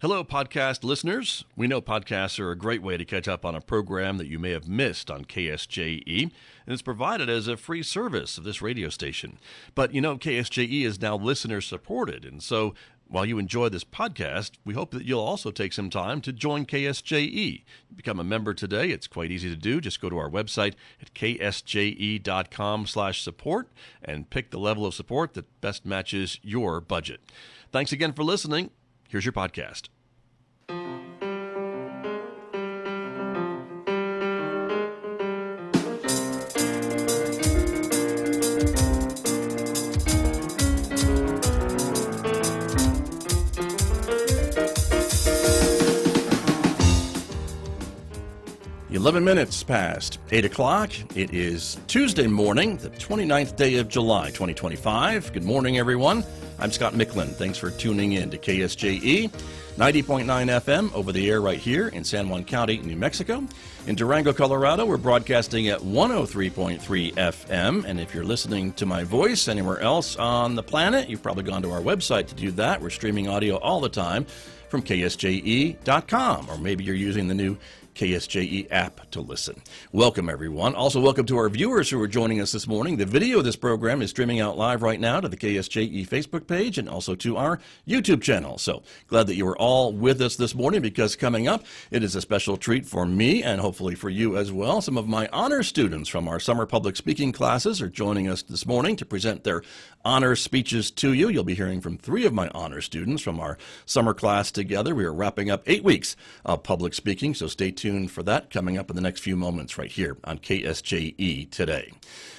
Hello, podcast listeners. We know podcasts are a great way to catch up on a program that you may have missed on KSJE, and it's provided as a free service of this radio station. But you know, KSJE is now listener-supported, and so while you enjoy this podcast, we hope that you'll also take some time to join KSJE. Become a member today. It's quite easy to do. Just go to our website at ksje.com/support and pick the level of support that best matches your budget. Thanks again for listening. Here's your podcast. 11 minutes past 8 o'clock. It is Tuesday morning, the 29th day of July, 2025. Good morning, everyone. I'm Scott Micklin. Thanks for tuning in to KSJE, 90.9 FM over the air right here in San Juan County, New Mexico. In Durango, Colorado, we're broadcasting at 103.3 FM. And if you're listening to my voice anywhere else on the planet, you've probably gone to our website to do that. We're streaming audio all the time from ksje.com, or maybe you're using the new KSJE app to listen. Welcome, everyone. Also, welcome to our viewers who are joining us this morning. The video of this program is streaming out live right now to the KSJE Facebook page and also to our YouTube channel. So glad that you are all with us this morning, because coming up, it is a special treat for me and hopefully for you as well. Some of my honor students from our summer public speaking classes are joining us this morning to present their honor speeches to you. You'll be hearing from 3 of my honor students from our summer class together. We are wrapping up 8 weeks of public speaking, so stay tuned for that coming up in the next few moments right here on KSJE Today.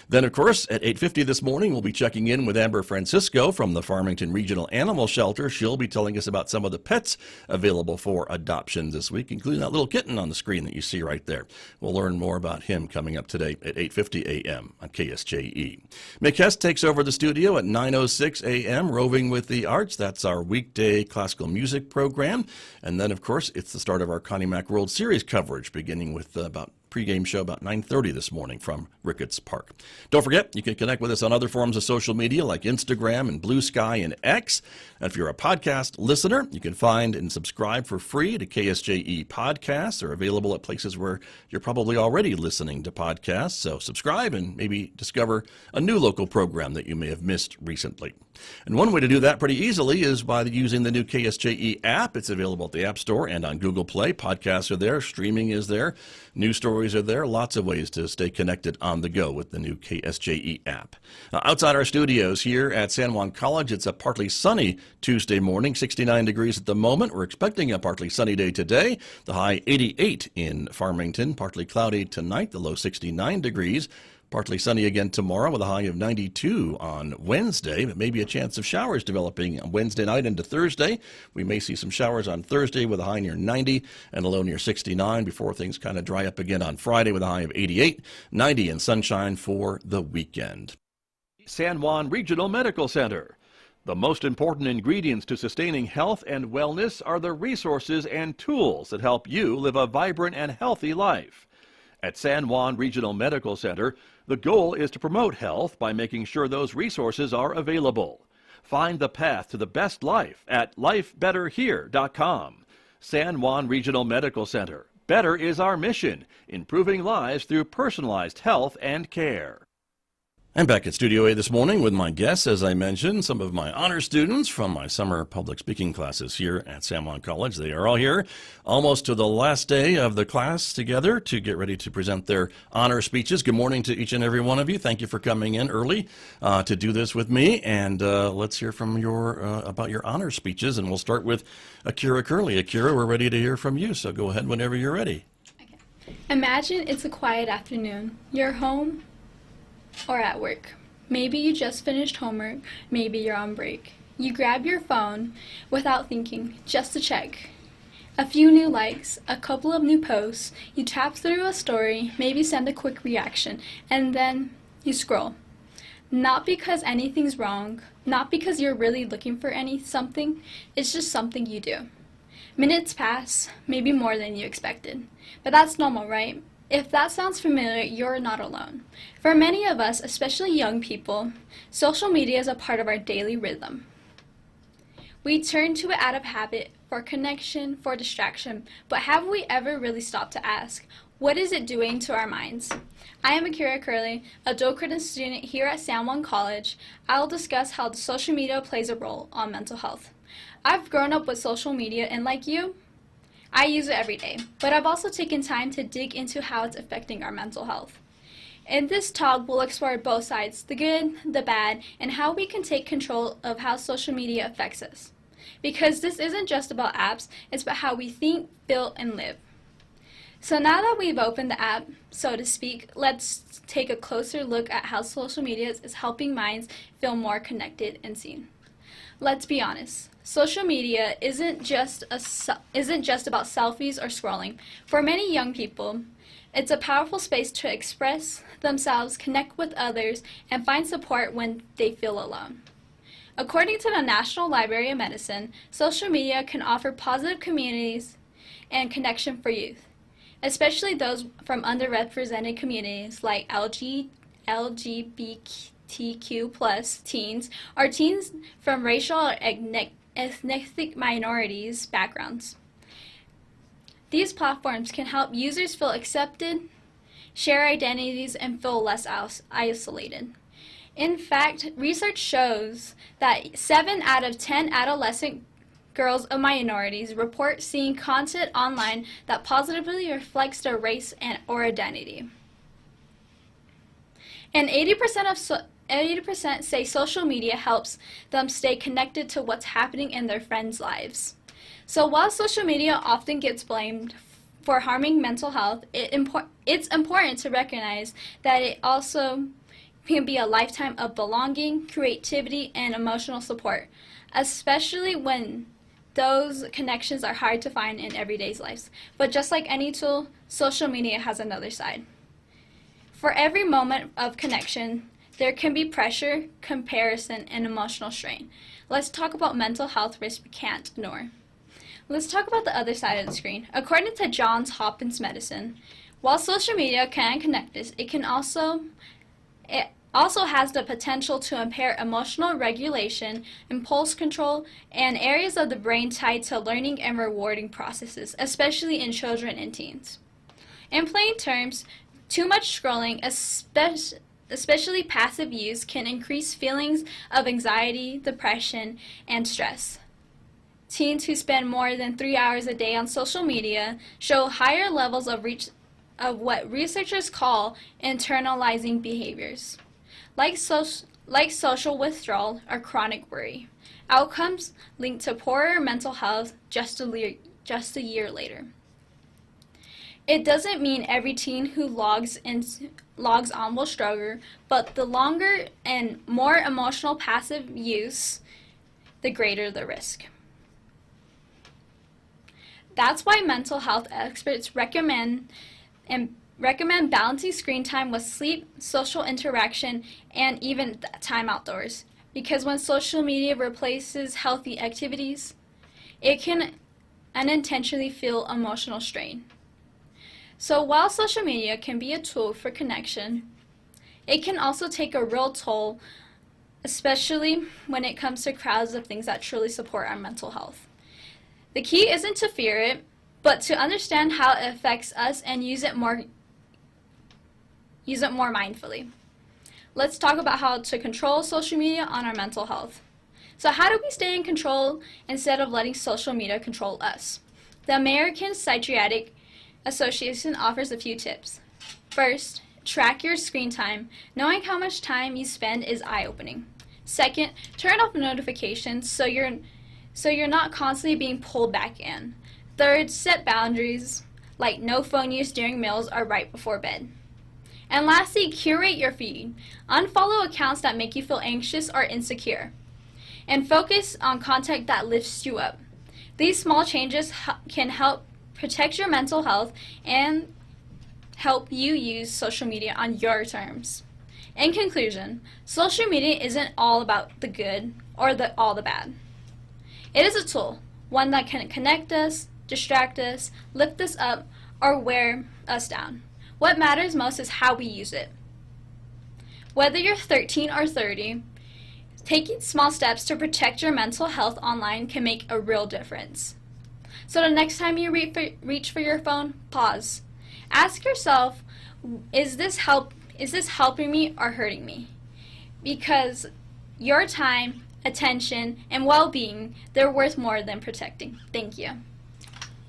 Then, of course, at 8:50 this morning, we'll be checking in with Amber Francisco from the Farmington Regional Animal Shelter. She'll be telling us about some of the pets available for adoption this week, including that little kitten on the screen that you see right there. We'll learn more about him coming up today at 8:50 a.m. on KSJE. Mick Hess takes over the studio at 9:06 a.m., Roving with the Arts. That's our weekday classical music program. And then, of course, it's the start of our Connie Mack World Series coverage, beginning with pregame show about 9:30 this morning from Ricketts Park. Don't forget, you can connect with us on other forms of social media like Instagram and Blue Sky and X. And if you're a podcast listener, you can find and subscribe for free to KSJE podcasts. They're available at places where you're probably already listening to podcasts. So subscribe and maybe discover a new local program that you may have missed recently. And one way to do that pretty easily is by using the new KSJE app. It's available at the App Store and on Google Play. Podcasts are there, streaming is there, news stories are there, lots of ways to stay connected on the go with the new KSJE app. Now, outside our studios here at San Juan College, it's a partly sunny Tuesday morning, 69 degrees at the moment. We're expecting a partly sunny day today, the high 88 in Farmington, partly cloudy tonight, the low 69 degrees. Partly sunny again tomorrow with a high of 92 on Wednesday, but maybe a chance of showers developing on Wednesday night into Thursday. We may see some showers on Thursday with a high near 90 and a low near 69 before things kind of dry up again on Friday with a high of 88, 90 and sunshine for the weekend. San Juan Regional Medical Center. The most important ingredients to sustaining health and wellness are the resources and tools that help you live a vibrant and healthy life. At San Juan Regional Medical Center, the goal is to promote health by making sure those resources are available. Find the path to the best life at lifebetterhere.com. San Juan Regional Medical Center. Better is our mission, improving lives through personalized health and care. I'm back at Studio A this morning with my guests, as I mentioned, some of my honor students from my summer public speaking classes here at San Juan College. They are all here almost to the last day of the class together to get ready to present their honor speeches. Good morning to each and every one of you. Thank you for coming in early to do this with me. And let's hear from about your honor speeches. And we'll start with Akira Curley. Akira, we're ready to hear from you, so go ahead whenever you're ready. Okay. Imagine it's a quiet afternoon. You're home or at work. Maybe you just finished homework, maybe you're on break. You grab your phone without thinking, just to check. A few new likes, a couple of new posts, you tap through a story, maybe send a quick reaction, and then you scroll. Not because anything's wrong, not because you're really looking for something, it's just something you do. Minutes pass, maybe more than you expected. But that's normal, right? If that sounds familiar, you're not alone. For many of us, especially young people, social media is a part of our daily rhythm. We turn to it out of habit, for connection, for distraction, but have we ever really stopped to ask, what is it doing to our minds? I am Akira Curley, a dual credit student here at San Juan College. I'll discuss how the social media plays a role on mental health. I've grown up with social media, and like you, I use it every day, but I've also taken time to dig into how it's affecting our mental health. In this talk, we'll explore both sides, the good, the bad, and how we can take control of how social media affects us. Because this isn't just about apps, it's about how we think, feel, and live. So now that we've opened the app, so to speak, let's take a closer look at how social media is helping minds feel more connected and seen. Let's be honest. Social media isn't just about selfies or scrolling. For many young people, it's a powerful space to express themselves, connect with others, and find support when they feel alone. According to the National Library of Medicine, social media can offer positive communities and connection for youth, especially those from underrepresented communities like LGBTQ+ teens or teens from racial or ethnic minorities backgrounds. These platforms can help users feel accepted, share identities, and feel less isolated. In fact, research shows that 7 out of 10 adolescent girls of minorities report seeing content online that positively reflects their race or identity. And 80% say social media helps them stay connected to what's happening in their friends' lives. So while social media often gets blamed for harming mental health, it's important to recognize that it also can be a lifetime of belonging, creativity, and emotional support, especially when those connections are hard to find in everyday's lives. But just like any tool, social media has another side. For every moment of connection, there can be pressure, comparison, and emotional strain. Let's talk about mental health risks we can't ignore. Let's talk about the other side of the screen. According to Johns Hopkins Medicine, while social media can connect us, it also has the potential to impair emotional regulation, impulse control, and areas of the brain tied to learning and rewarding processes, especially in children and teens. In plain terms, too much scrolling, especially passive use, can increase feelings of anxiety, depression, and stress. Teens who spend more than 3 hours a day on social media show higher levels of what researchers call internalizing behaviors, like social withdrawal or chronic worry. Outcomes linked to poorer mental health just a year later. It doesn't mean every teen who logs on will struggle, but the longer and more emotional passive use, the greater the risk. That's why mental health experts recommend balancing screen time with sleep, social interaction, and even time outdoors. Because when social media replaces healthy activities, it can unintentionally feel emotional strain. So while social media can be a tool for connection, it can also take a real toll, especially when it comes to crowds of things that truly support our mental health. The key isn't to fear it, but to understand how it affects us and use it more mindfully. Let's talk about how to control social media on our mental health. So how do we stay in control instead of letting social media control us? The American Psychiatric Association offers a few tips. First, track your screen time. Knowing how much time you spend is eye-opening. Second, turn off notifications so you're not constantly being pulled back in. Third, set boundaries, like no phone use during meals or right before bed. And lastly, curate your feed. Unfollow accounts that make you feel anxious or insecure. And focus on content that lifts you up. These small changes can help protect your mental health and help you use social media on your terms. In conclusion, social media isn't all about the good or all the bad. It is a tool, one that can connect us, distract us, lift us up, or wear us down. What matters most is how we use it. Whether you're 13 or 30, Taking small steps to protect your mental health online can make a real difference. So the next time you reach for your phone, pause. Ask yourself, is this helping me or hurting me? Because your time, attention, and well-being, they're worth more than protecting. Thank you.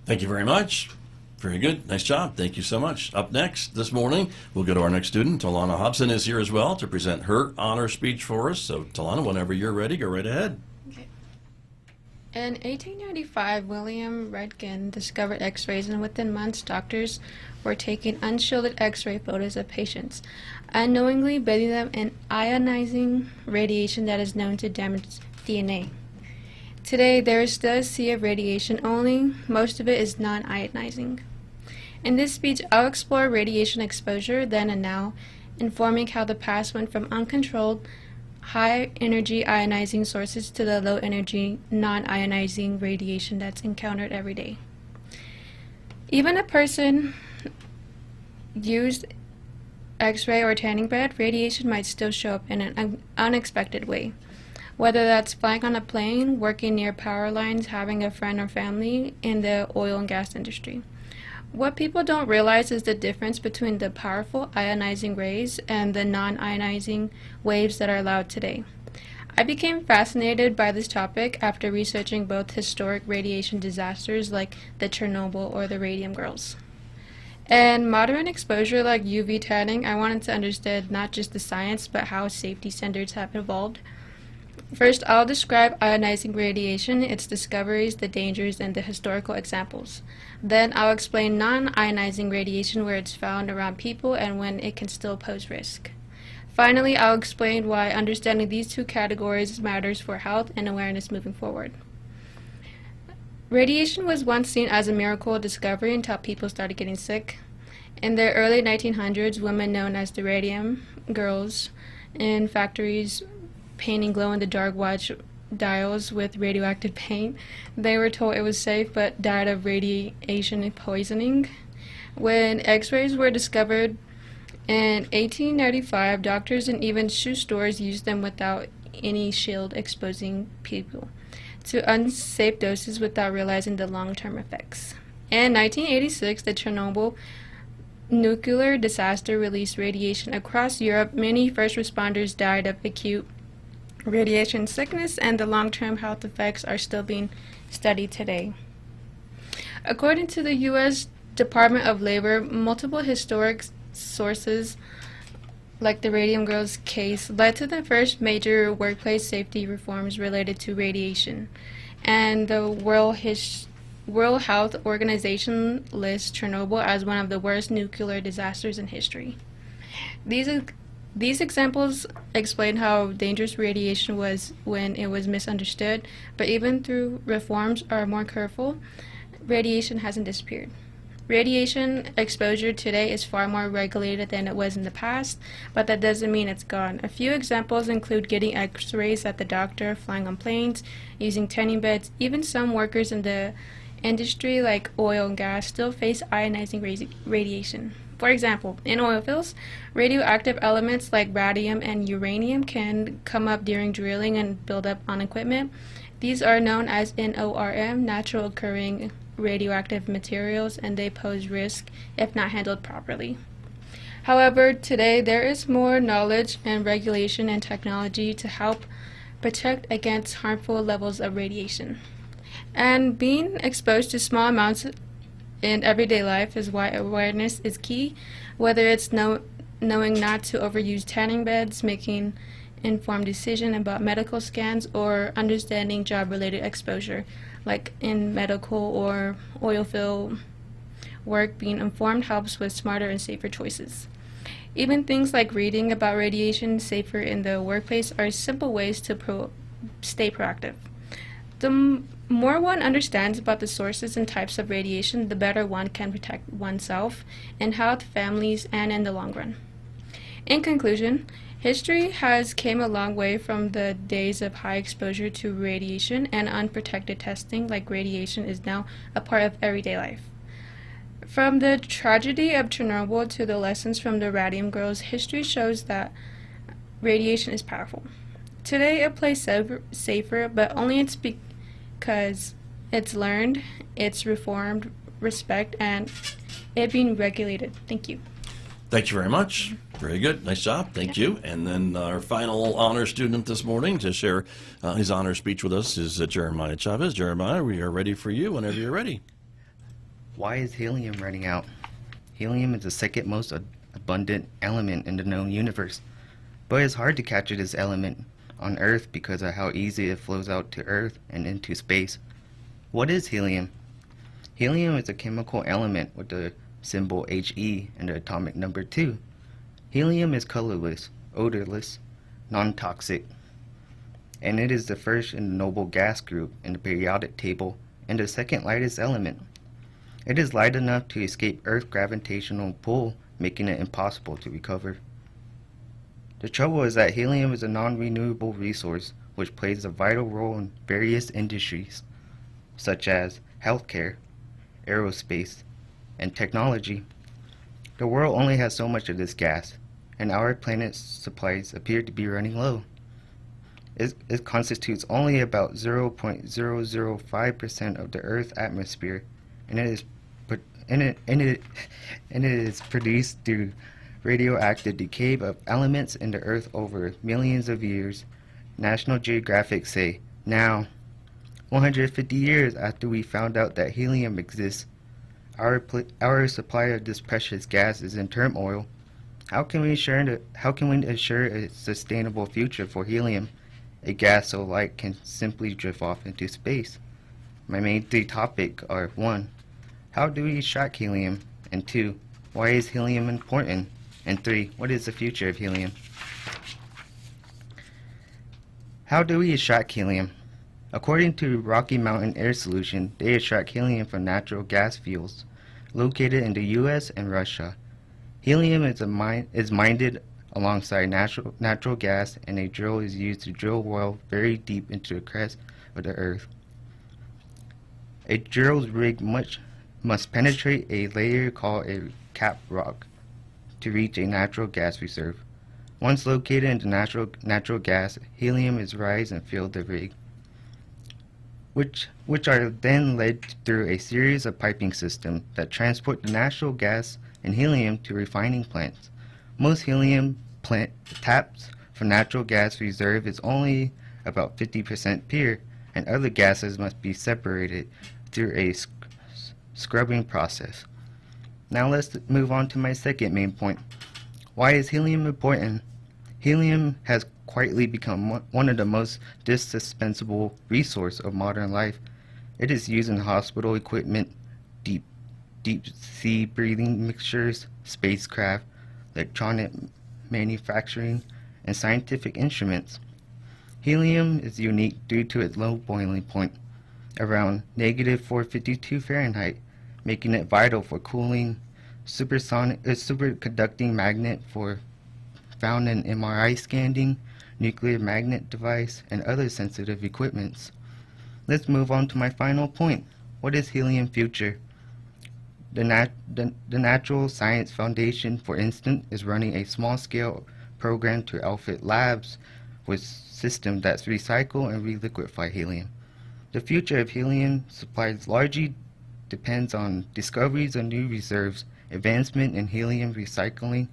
Thank you very much. Very good. Nice job. Thank you so much. Up next this morning, we'll go to our next student. Talana Hobson is here as well to present her honor speech for us. So, Talana, whenever you're ready, go right ahead. Okay. In 1895, William Röntgen discovered X-rays, and within months, doctors were taking unshielded X-ray photos of patients, unknowingly bathing them in ionizing radiation that is known to damage DNA. Today, there is still a sea of radiation, only most of it is non-ionizing. In this speech, I'll explore radiation exposure then and now, informing how the past went from uncontrolled, high-energy ionizing sources to the low-energy, non-ionizing radiation that's encountered every day. Even a person used X-ray or tanning bed, radiation might still show up in an unexpected way. Whether that's flying on a plane, working near power lines, having a friend or family in the oil and gas industry. What people don't realize is the difference between the powerful ionizing rays and the non-ionizing waves that are allowed today. I became fascinated by this topic after researching both historic radiation disasters like the Chernobyl or the Radium Girls. And modern exposure like UV tanning, I wanted to understand not just the science but how safety standards have evolved. First, I'll describe ionizing radiation, its discoveries, the dangers, and the historical examples. Then I'll explain non-ionizing radiation, where it's found around people and when it can still pose risk. Finally, I'll explain why understanding these two categories matters for health and awareness moving forward. Radiation was once seen as a miracle discovery until people started getting sick. In the early 1900s, women known as the Radium Girls in factories painting glow-in-the-dark watch dials with radioactive paint. They were told it was safe but died of radiation poisoning. When X-rays were discovered in 1895, doctors and even shoe stores used them without any shield, exposing people to unsafe doses without realizing the long-term effects. In 1986, the Chernobyl nuclear disaster released radiation across Europe. Many first responders died of acute radiation sickness, and the long-term health effects are still being studied today. According to the U.S. Department of Labor, multiple historic sources, like the Radium Girls case, led to the first major workplace safety reforms related to radiation, and the World Health Organization lists Chernobyl as one of the worst nuclear disasters in history. These examples explain how dangerous radiation was when it was misunderstood, but even through reforms are more careful, radiation hasn't disappeared. Radiation exposure today is far more regulated than it was in the past, but that doesn't mean it's gone. A few examples include getting X-rays at the doctor, flying on planes, using tanning beds. Even some workers in the industry like oil and gas still face ionizing radiation. For example, in oil fields, radioactive elements like radium and uranium can come up during drilling and build up on equipment. These are known as NORM, natural occurring radioactive materials, and they pose risk if not handled properly. However, today there is more knowledge and regulation and technology to help protect against harmful levels of radiation. And being exposed to small amounts in everyday life is why awareness is key, whether it's knowing not to overuse tanning beds, making informed decision about medical scans, or understanding job-related exposure, like in medical or oil field work. Being informed helps with smarter and safer choices. Even things like reading about radiation safer in the workplace are simple ways to stay proactive. The more one understands about the sources and types of radiation, the better one can protect oneself and health, families, and in the long run. In conclusion, history has came a long way from the days of high exposure to radiation, and unprotected testing like radiation is now a part of everyday life. From the tragedy of Chernobyl to the lessons from the Radium Girls, history shows that radiation is powerful. Today it plays safer, but only it's because it's learned, it's reformed, respect, and it being regulated. Thank you. Thank you very much. Very good. Nice job. Thank you. And then our final honor student this morning to share his honor speech with us is Jeremiah Chavez. Jeremiah, we are ready for you whenever you're ready. Why is helium running out? Helium is the second most abundant element in the known universe, but it's hard to capture this element on Earth because of how easy it flows out to Earth and into space. What is helium? Helium is a chemical element with the symbol He and the atomic number 2. Helium is colorless, odorless, non-toxic, and it is the first in the noble gas group in the periodic table and the second lightest element. It is light enough to escape Earth's gravitational pull, making it impossible to recover. The trouble is that helium is a non-renewable resource which plays a vital role in various industries, such as healthcare, aerospace, and technology. The world only has so much of this gas, and our planet's supplies appear to be running low. It constitutes only about 0.005% of the Earth's atmosphere, and it is produced through radioactive decay of elements in the Earth over millions of years. National Geographic say, now, 150 years after we found out that helium exists, our supply of this precious gas is in turmoil. How can we ensure a sustainable future for helium, a gas so light can simply drift off into space? My main 3 topics are 1. How do we extract helium? And 2. Why is helium important? And 3. What is the future of helium? How do we extract helium? According to Rocky Mountain Air Solution, they extract helium from natural gas fields located in the U.S. and Russia. Helium is mined alongside natural gas, and a drill is used to drill well very deep into the crust of the Earth. A drill's rig must penetrate a layer called a cap rock to reach a natural gas reserve. Once located in the natural gas, helium is raised and filled the rig, which are then led through a series of piping systems that transport the natural gas and helium to refining plants. Most helium plant taps for natural gas reserve is only about 50% pure, and other gases must be separated through a scrubbing process. Now let's move on to my second main point. Why is helium important? Helium has quietly become one of the most dispensable resources of modern life. It is used in hospital equipment, deep sea breathing mixtures, spacecraft, electronic manufacturing, and scientific instruments. Helium is unique due to its low boiling point, around -452 Fahrenheit, making it vital for cooling, superconducting magnet found in MRI scanning, nuclear magnet device, and other sensitive equipments. Let's move on to my final point. What is helium future? The Natural Science Foundation, for instance, is running a small-scale program to outfit labs with systems that recycle and reliquefy helium. The future of helium supplies largely depends on discoveries of new reserves, advancement in helium recycling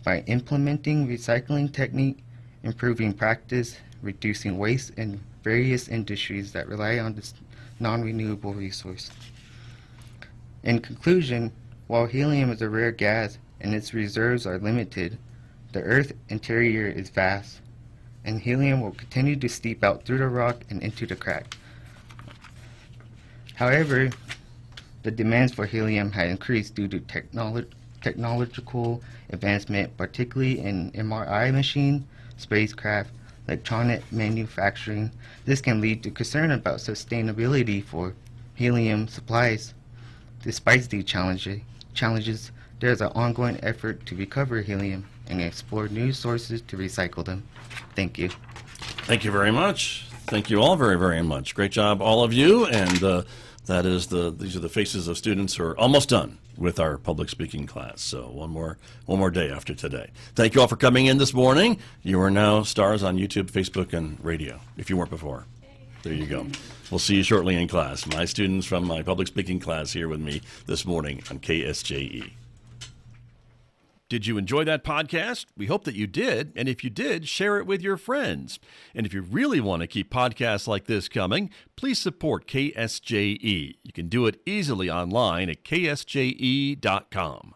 by implementing recycling technique, improving practice, reducing waste in various industries that rely on this non-renewable resource. In conclusion, while helium is a rare gas and its reserves are limited, the Earth's interior is vast, and helium will continue to seep out through the rock and into the crack. However, the demands for helium have increased due to technological advancement, particularly in MRI machine, spacecraft, electronic manufacturing. This can lead to concern about sustainability for helium supplies. Despite these challenges, there is an ongoing effort to recover helium and explore new sources to recycle them. Thank you. Thank you very much. Thank you all very, very much. Great job, all of you. And These are the faces of students who are almost done with our public speaking class. So one more day after today. Thank you all for coming in this morning. You are now stars on YouTube, Facebook, and radio, if you weren't before. There you go. We'll see you shortly in class. My students from my public speaking class here with me this morning on KSJE. Did you enjoy that podcast? We hope that you did. And if you did, share it with your friends. And if you really want to keep podcasts like this coming, please support KSJE. You can do it easily online at ksje.com.